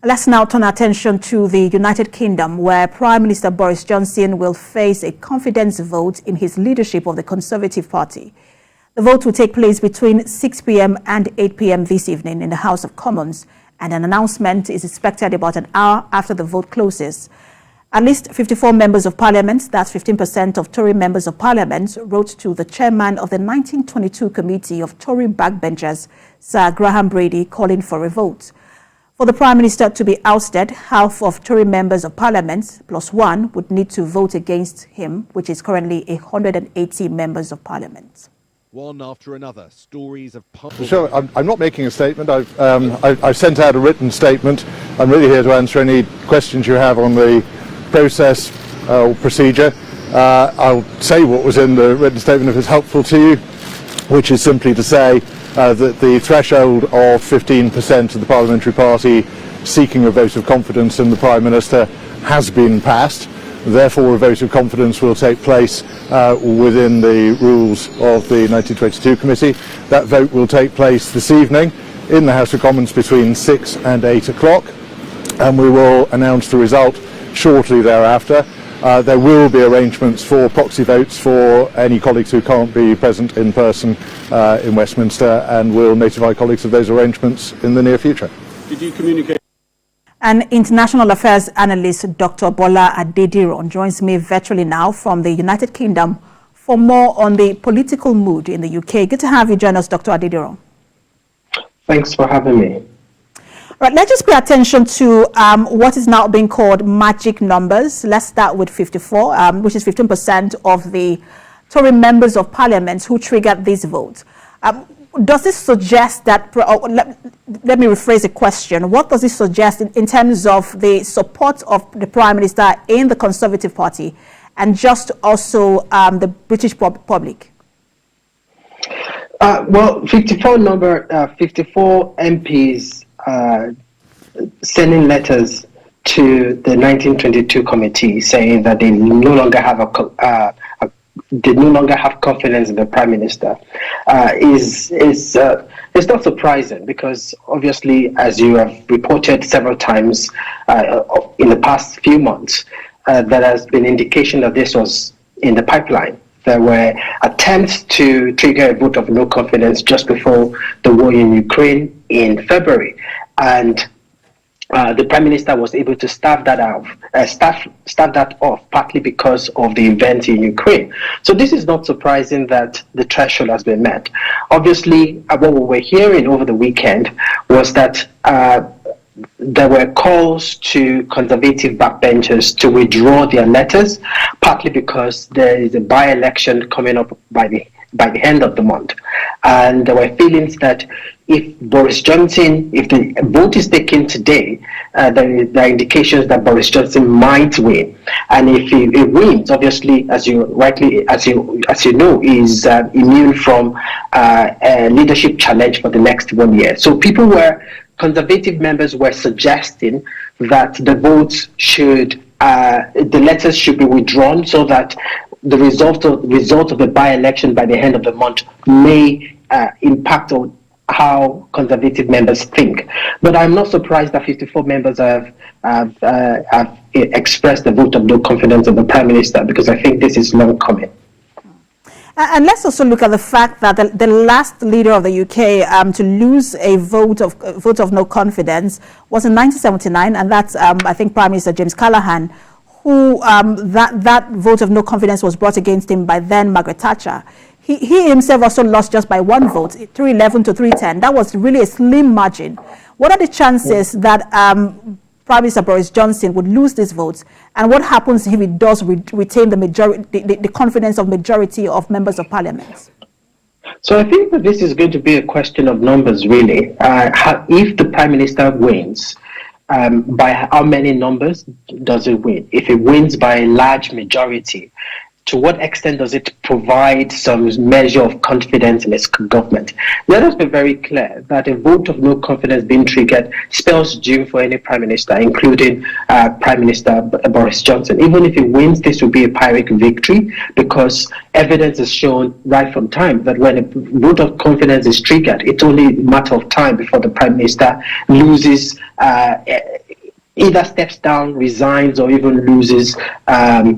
Let's now turn our attention to the United Kingdom, where Prime Minister Boris Johnson will face a confidence vote in his leadership of the Conservative Party. The vote will take place between 6 p.m. and 8 p.m. this evening in the House of Commons, and an announcement is expected about an hour after the vote closes. At least 54 members of parliament, that's 15% of Tory members of parliament, wrote to the chairman of the 1922 committee of Tory backbenchers, Sir Graham Brady, calling for a vote. For the Prime Minister to be ousted, half of Tory members of parliament plus one would need to vote against him, which is currently 180 members of parliament. One after another, stories of... Sure, I'm not making a statement. I've sent out a written statement. I'm really here to answer any questions you have on the process or procedure. I'll say what was in the written statement if it's helpful to you, which is simply to say that the threshold of 15% of the parliamentary party seeking a vote of confidence in the Prime Minister has been passed. Therefore, a vote of confidence will take place within the rules of the 1922 committee. That vote will take place this evening in the House of Commons between 6 and 8 o'clock, and we will announce the result shortly thereafter. There will be arrangements for proxy votes for any colleagues who can't be present in person in Westminster, and we'll notify colleagues of those arrangements in the near future. Did you communicate? An international affairs analyst, Dr. Bola Adediran, joins me virtually now from the United Kingdom for more on the political mood in the UK. Good to have you join us, Dr. Adediran. Thanks for having me. Right, let's just pay attention to what is now being called magic numbers. Let's start with 54, which is 15% of the Tory members of parliament who triggered this vote. Does this suggest that, let me rephrase the question, what does this suggest in terms of the support of the Prime Minister in the Conservative Party and just also the British public? Well, 54 MPs sending letters to the 1922 committee saying that they no longer have confidence in the Prime Minister is not surprising, because obviously, as you have reported several times in the past few months, there has been indication that this was in the pipeline. There were attempts to trigger a vote of no confidence just before the war in Ukraine in February, and the Prime Minister was able to stave that off, partly because of the events in Ukraine. So this is not surprising that the threshold has been met. Obviously, what we were hearing over the weekend was that there were calls to Conservative backbenchers to withdraw their letters, partly because there is a by-election coming up by the end of the month. And there were feelings that if Boris Johnson, if the vote is taken today, there are indications that Boris Johnson might win. And if he wins, obviously, as you know, is immune from a leadership challenge for the next 1 year. So Conservative members were suggesting that the votes the letters should be withdrawn so that the result of the by-election by the end of the month may impact on how Conservative members think. But I'm not surprised that 54 members have expressed a vote of no confidence in the Prime Minister, because I think this is long coming. And let's also look at the fact that the last leader of the UK to lose a vote of no confidence was in 1979, and that's I think Prime Minister James Callaghan, who that vote of no confidence was brought against him by then Margaret Thatcher. He himself also lost just by one vote, 311 to 310. That was really a slim margin. What are the chances that Prime Minister Boris Johnson would lose these votes, and what happens if he does retain the confidence of majority of members of parliament? So I think that this is going to be a question of numbers, really. If the Prime Minister wins, by how many numbers does he win? If he wins by a large majority, to what extent does it provide some measure of confidence in its government? Let us be very clear that a vote of no confidence being triggered spells doom for any prime minister, including Prime Minister Boris Johnson. Even if he wins, this will be a Pyrrhic victory, because evidence is shown right from time that when a vote of confidence is triggered, it's only a matter of time before the prime minister loses, either steps down, resigns, or even loses the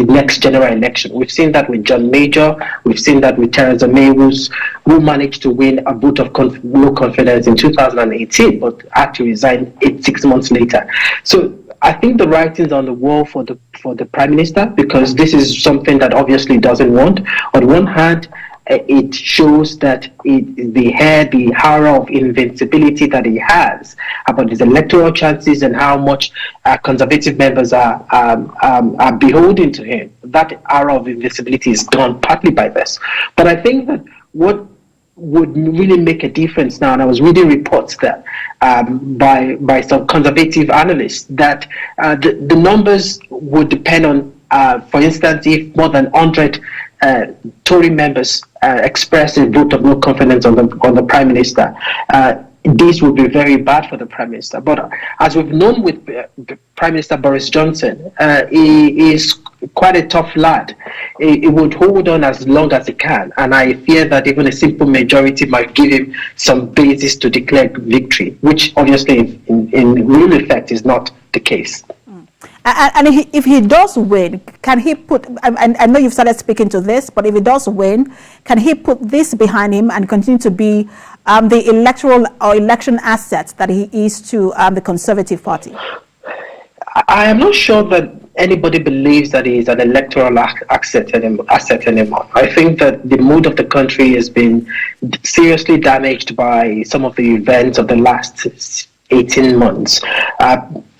next general election. We've seen that with John Major. We've seen that with Theresa May, who managed to win a vote of no confidence in 2018, but had to resign 6 months later. So I think the writing's on the wall for the prime minister, because this is something that obviously doesn't want. On one hand, it shows that the aura of invincibility that he has about his electoral chances and how much conservative members are beholden to him. That aura of invincibility is gone partly by this. But I think that what would really make a difference now, and I was reading reports that by some conservative analysts, that the numbers would depend on, for instance, if more than 100 Tory members express a vote of no confidence on the Prime Minister, this would be very bad for the Prime Minister. But as we've known with Prime Minister Boris Johnson, he is quite a tough lad. He would hold on as long as he can, and I fear that even a simple majority might give him some basis to declare victory, which obviously in real effect is not the case. And if he does win, can he put, I know you've started speaking to this, but if he does win, can he put this behind him and continue to be the electoral or election asset that he is to the Conservative Party? I am not sure that anybody believes that he is an electoral asset anymore. I think that the mood of the country has been seriously damaged by some of the events of the last 18 months.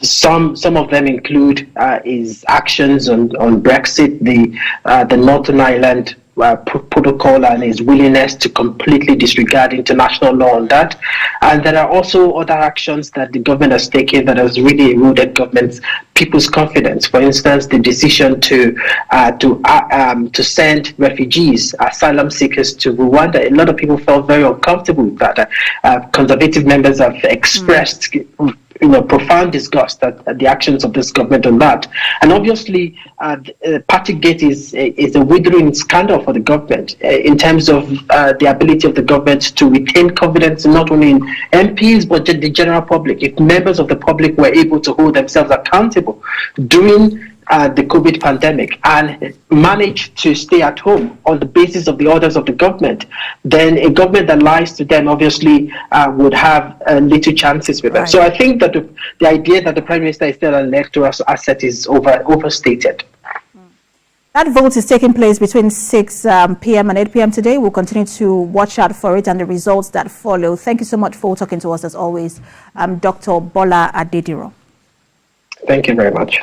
Some of them include his actions on Brexit, the Northern Ireland protocol, and his willingness to completely disregard international law on that. And there are also other actions that the government has taken that has really eroded people's confidence. For instance, the decision to send refugees, asylum seekers to Rwanda. A lot of people felt very uncomfortable with that. Conservative members have expressed profound disgust at the actions of this government on that. And obviously, Partygate is a withering scandal for the government in terms of the ability of the government to retain confidence not only in MPs but the general public. If members of the public were able to hold themselves accountable during the COVID pandemic and manage to stay at home on the basis of the orders of the government, then a government that lies to them obviously would have little chances with them. Right. So I think that the idea that the Prime Minister is still an electoral asset is overstated. That vote is taking place between 6 p.m. and 8 p.m. today. We'll continue to watch out for it and the results that follow. Thank you so much for talking to us as always, Dr. Bola Adediro. Thank you very much.